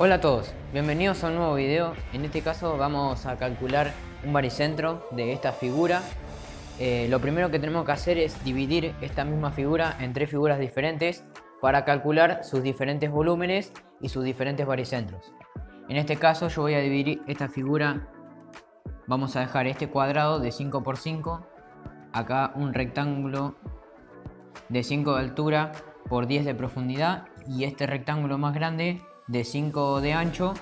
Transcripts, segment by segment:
Hola a todos, bienvenidos a un nuevo video. En este caso vamos a calcular un baricentro de esta figura. Lo primero que tenemos que hacer es dividir esta misma figura en tres figuras diferentes para calcular sus diferentes volúmenes y sus diferentes baricentros. En este caso yo voy a dividir esta figura, vamos a dejar este cuadrado de 5 por 5, acá un rectángulo de 5 de altura por 10 de profundidad y este rectángulo más grande de 5 de ancho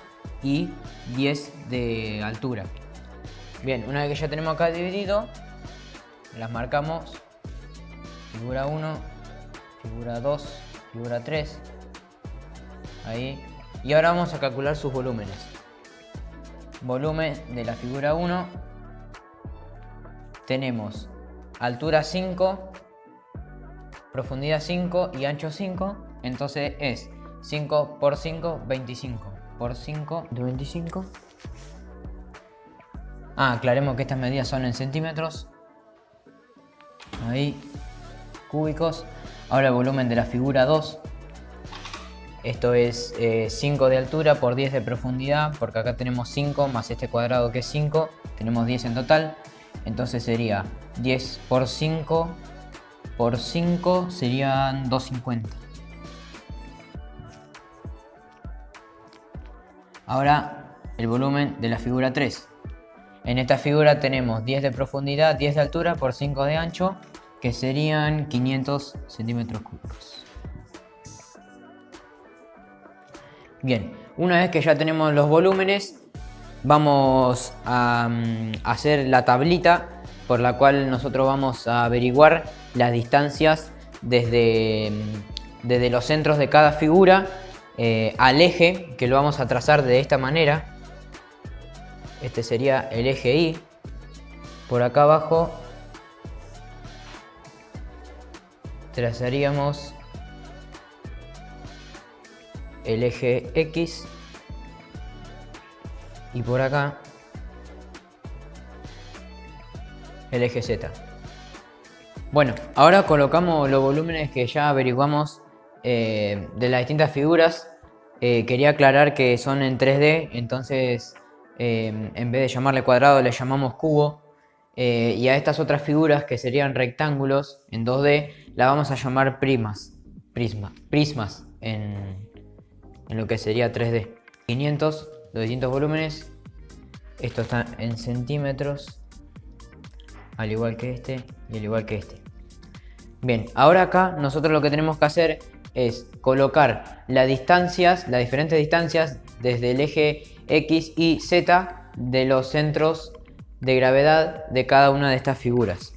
y 10 de altura. Bien, una vez que ya tenemos acá dividido, las marcamos: figura 1, figura 2, figura 3, ahí. Y ahora vamos a calcular sus volúmenes. Volumen de la figura 1, tenemos altura 5, profundidad 5 y ancho 5, entonces es 5 por 5, 25 por 5 de 25. Aclaremos que estas medidas son en centímetros. Ahí, cúbicos. Ahora el volumen de la figura 2. Esto es 5 de altura por 10 de profundidad, porque acá tenemos 5 más este cuadrado que es 5. Tenemos 10 en total. Entonces sería 10 por 5 por 5 serían 250. Ahora el volumen de la figura 3. En esta figura tenemos 10 de profundidad, 10 de altura por 5 de ancho, que serían 500 centímetros cúbicos. Bien, una vez que ya tenemos los volúmenes, vamos a hacer la tablita por la cual nosotros vamos a averiguar las distancias desde los centros de cada figura al eje, que lo vamos a trazar de esta manera. Este sería el eje Y. Por acá abajo trazaríamos el eje X y por acá el eje Z. Bueno, ahora colocamos los volúmenes que ya averiguamos de las distintas figuras. Quería aclarar que son en 3D, entonces en vez de llamarle cuadrado le llamamos cubo. Y a estas otras figuras que serían rectángulos en 2D las vamos a llamar prismas en lo que sería 3D. 500, los distintos volúmenes. Esto está en centímetros, al igual que este y al igual que este. Bien, ahora acá nosotros lo que tenemos que hacer es colocar las diferentes distancias desde el eje X y Z de los centros de gravedad de cada una de estas figuras.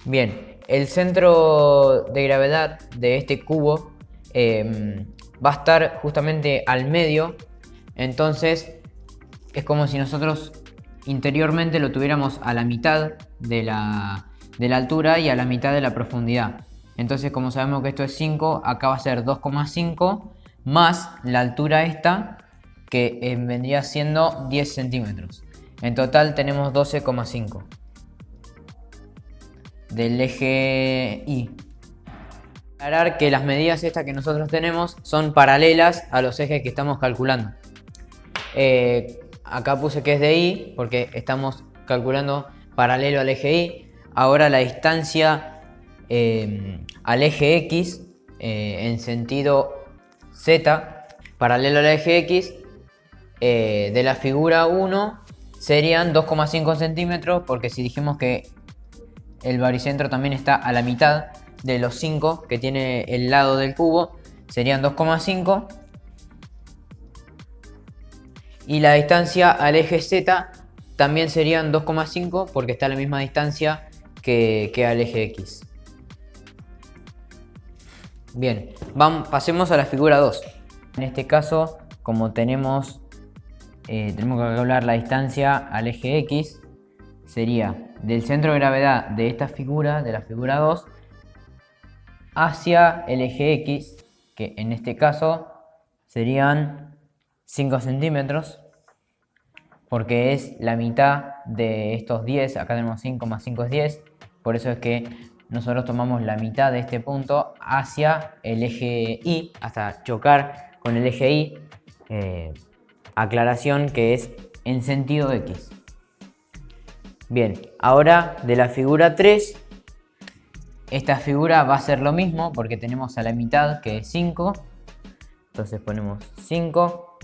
Bien, el centro de gravedad de este cubo va a estar justamente al medio, entonces es como si nosotros interiormente lo tuviéramos a la mitad de la altura y a la mitad de la profundidad. Entonces, como sabemos que esto es 5, acá va a ser 2,5 más la altura esta, que vendría siendo 10 centímetros. En total tenemos 12,5 del eje Y. Aclarar que las medidas estas que nosotros tenemos son paralelas a los ejes que estamos calculando. Acá puse que es de Y porque estamos calculando paralelo al eje Y. Ahora la distancia al eje X en sentido Z, paralelo al eje X, de la figura 1 serían 2,5 centímetros, porque si dijimos que el baricentro también está a la mitad de los 5 que tiene el lado del cubo, serían 2,5. Y la distancia al eje Z también serían 2,5 porque está a la misma distancia que al eje X. Bien, pasemos a la figura 2. En este caso, como tenemos que calcular la distancia al eje X, sería del centro de gravedad de esta figura, de la figura 2, hacia el eje X, que en este caso serían 5 centímetros, porque es la mitad de estos 10, acá tenemos 5 más 5 es 10, por eso es que nosotros tomamos la mitad de este punto hacia el eje Y, hasta chocar con el eje Y. Aclaración que es en sentido X. Bien, ahora de la figura 3, esta figura va a ser lo mismo porque tenemos a la mitad que es 5. Entonces ponemos 5.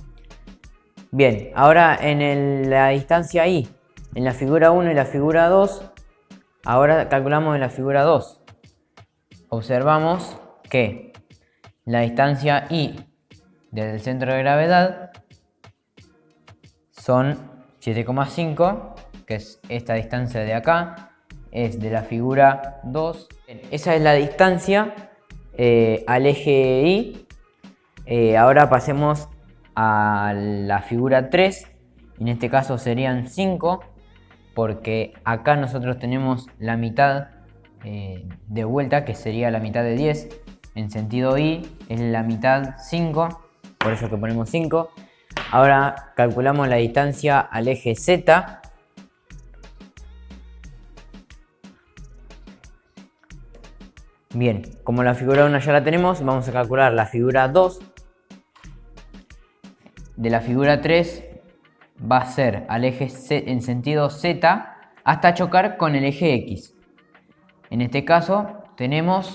Bien, ahora en la distancia Y, en la figura 1 y la figura 2, ahora calculamos en la figura 2. Observamos que la distancia Y desde el centro de gravedad son 7,5, que es esta distancia de acá, es de la figura 2. Esa es la distancia al eje Y. Ahora pasemos a la figura 3, en este caso serían 5, porque acá nosotros tenemos la mitad de vuelta, que sería la mitad de 10, en sentido Y es la mitad 5, por eso que ponemos 5. Ahora calculamos la distancia al eje Z. Bien, como la figura 1 ya la tenemos, vamos a calcular la figura 2. De la figura 3 va a ser al eje Z, en sentido Z hasta chocar con el eje X. En este caso tenemos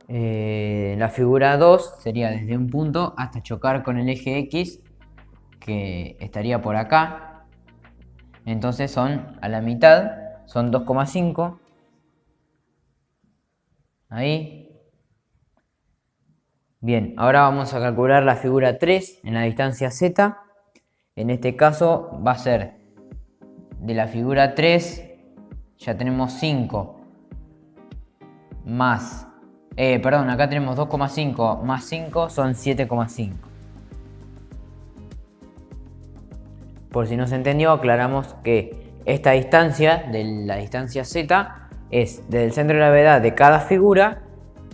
la figura 2 sería desde un punto hasta chocar con el eje X, que estaría por acá. Entonces son a la mitad, son 2,5. Ahí. Bien, ahora vamos a calcular la figura 3 en la distancia Z. En este caso va a ser de la figura 3, ya tenemos 5 más, acá tenemos 2,5 más 5 son 7,5. Por si no se entendió, aclaramos que esta distancia, de la distancia Z, es desde el centro de gravedad de cada figura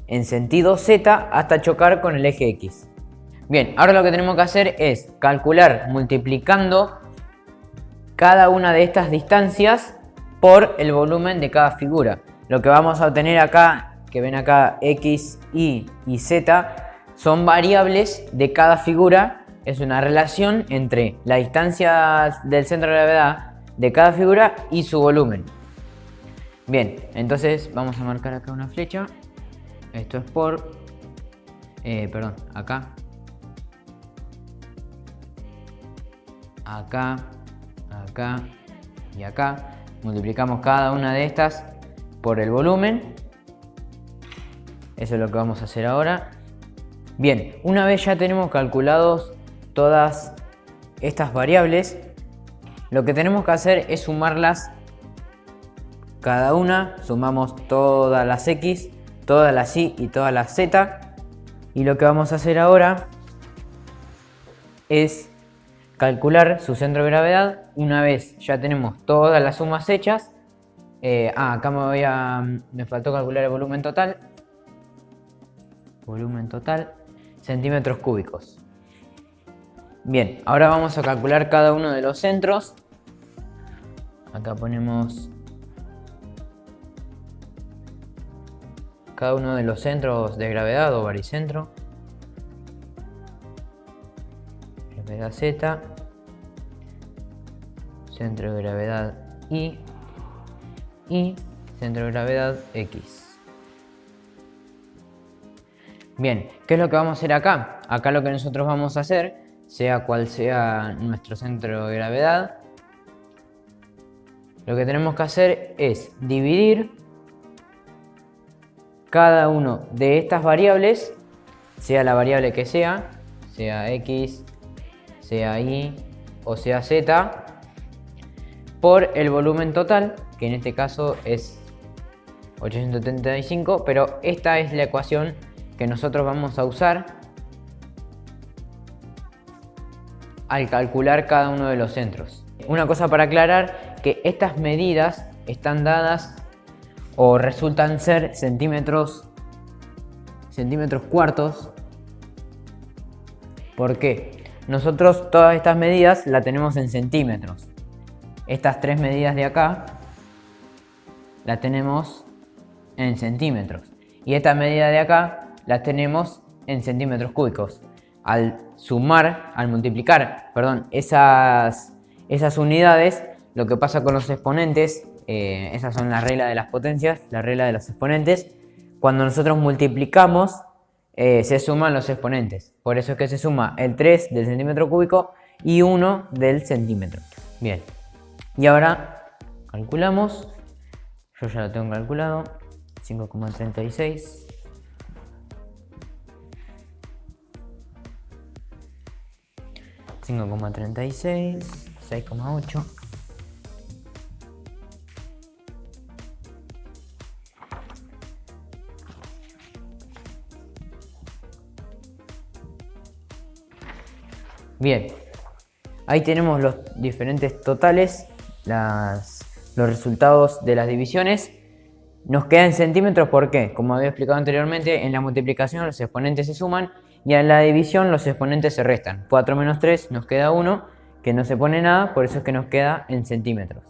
en sentido Z hasta chocar con el eje X. Bien, ahora lo que tenemos que hacer es calcular multiplicando cada una de estas distancias por el volumen de cada figura. Lo que vamos a obtener acá, que ven acá X, Y y Z, son variables de cada figura. Es una relación entre la distancia del centro de gravedad de cada figura y su volumen. Bien, entonces vamos a marcar acá una flecha. Esto es por... acá. Acá, acá y acá. Multiplicamos cada una de estas por el volumen. Eso es lo que vamos a hacer ahora. Bien, una vez ya tenemos calculados todas estas variables, lo que tenemos que hacer es sumarlas cada una. Sumamos todas las X, todas las Y y todas las Z. Y lo que vamos a hacer ahora es calcular su centro de gravedad. Una vez ya tenemos todas las sumas hechas, acá me faltó calcular el volumen total. Volumen total, centímetros cúbicos. Bien, ahora vamos a calcular cada uno de los centros. Acá ponemos cada uno de los centros de gravedad o baricentro. Gravedad Z, centro de gravedad Y y centro de gravedad X. Bien, ¿qué es lo que vamos a hacer acá? Acá lo que nosotros vamos a hacer, sea cual sea nuestro centro de gravedad, lo que tenemos que hacer es dividir cada uno de estas variables, sea la variable que sea X, sea Y o sea Z, por el volumen total, que en este caso es 875, pero esta es la ecuación que nosotros vamos a usar al calcular cada uno de los centros. Una cosa para aclarar, que estas medidas están dadas o resultan ser centímetros cuartos. ¿Por qué? Nosotros todas estas medidas las tenemos en centímetros. Estas tres medidas de acá las tenemos en centímetros. Y esta medida de acá las tenemos en centímetros cúbicos. Al sumar, al multiplicar, perdón, esas unidades, lo que pasa con los exponentes, esas son las reglas de las potencias, la regla de los exponentes. Cuando nosotros multiplicamos, se suman los exponentes. Por eso es que se suma el 3 del centímetro cúbico y 1 del centímetro. Bien. Y ahora calculamos. Yo ya lo tengo calculado. 5,36. 5,36, 6,8. Bien, ahí tenemos los diferentes totales, los resultados de las divisiones. Nos queda en centímetros, ¿por qué? Como había explicado anteriormente, en la multiplicación los exponentes se suman y en la división los exponentes se restan. 4 menos 3 nos queda 1, que no se pone nada, por eso es que nos queda en centímetros.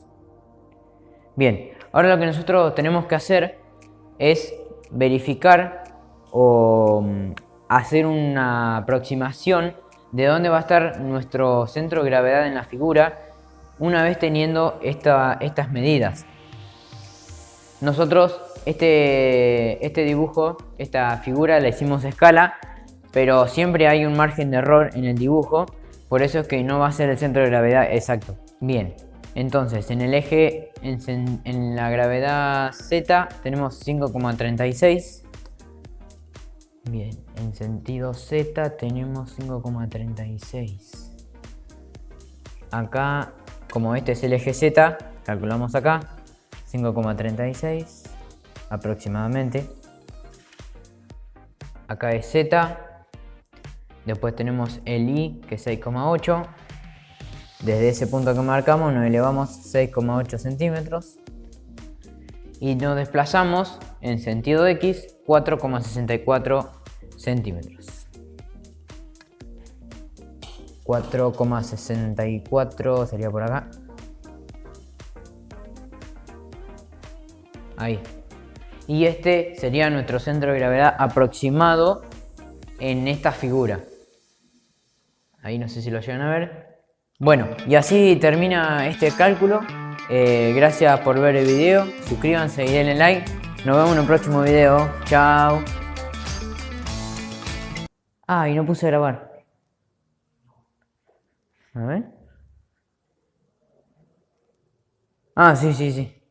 Bien, ahora lo que nosotros tenemos que hacer es verificar o hacer una aproximación de dónde va a estar nuestro centro de gravedad en la figura una vez teniendo estas medidas. Nosotros este dibujo, esta figura la hicimos a escala, pero siempre hay un margen de error en el dibujo, por eso es que no va a ser el centro de gravedad exacto. Bien, entonces en el eje, en la gravedad Z tenemos 5,36. Bien, en sentido Z tenemos 5,36. Acá, como este es el eje Z, calculamos acá 5,36 aproximadamente. Acá es Z. Después tenemos el I, que es 6,8. Desde ese punto que marcamos nos elevamos 6,8 centímetros. Y nos desplazamos en sentido X 4,64 centímetros. 4,64 sería por acá. Ahí. Y este sería nuestro centro de gravedad aproximado en esta figura. Ahí no sé si lo llegan a ver. Bueno, y así termina este cálculo. Gracias por ver el video. Suscríbanse y denle like. Nos vemos en un próximo video. Chao. Ah, y no puse a grabar. A ver. Ah, sí.